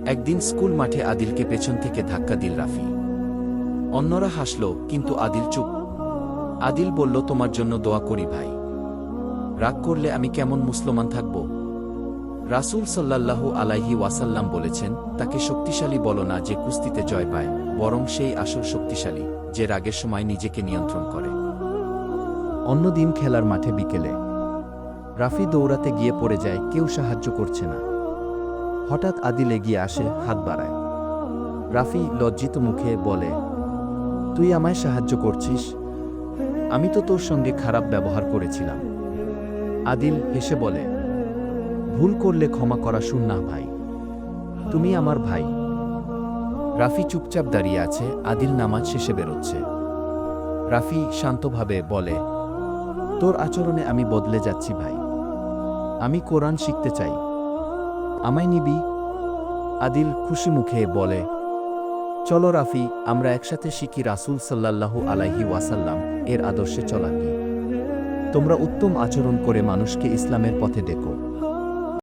একদিন স্কুল মাঠে আদিলকে পেছন থেকে ধাক্কা দিল রাফি। অন্যরা হাসল, কিন্তু আদিল চুপ। আদিল বলল, তোমার জন্য দোয়া করি ভাই। রাগ করলে আমি কেমন মুসলমান থাকব? রাসূল সাল্লাল্লাহু আলাইহি ওয়াসাল্লাম বলেছেন, তাকে শক্তিশালী বলো না যে কুস্তিতে জয় পায়, বরং সেই আসল শক্তিশালী যে রাগের সময় নিজেকে নিয়ন্ত্রণ করে। অন্যদিন খেলার মাঠে বিকেলে রাফি দৌড়াতে গিয়ে পড়ে যায়, কেউ সাহায্য করছে না। হঠাৎ আদিল এগিয়ে আসে, হাত বাড়ায়। রাফি লজ্জিত মুখে বলে, তুই আমায় সাহায্য করছিস? আমি তো তোর সঙ্গে খারাপ ব্যবহার করেছিলাম। আদিল হেসে বলে, ভুল করলে ক্ষমা করা সুন্নাহ ভাই। তুমি আমার ভাই। রাফি চুপচাপ দাঁড়িয়ে আছে, আদিল নামাজ শেষে বেরোচ্ছে। রাফি শান্তভাবে বলে, তোর আচরণে আমি বদলে যাচ্ছি ভাই। আমি কোরআন শিখতে চাই। আমায় নিবি? আদিল খুশি মুখে বলে, চলো রাফি, আমরা একসাথে শিখি রাসূল সাল্লাল্লাহু আলাইহি ওয়াসাল্লাম এর আদর্শে চলা কি। তোমরা উত্তম আচরণ করে মানুষকে ইসলামের পথে ডেকো।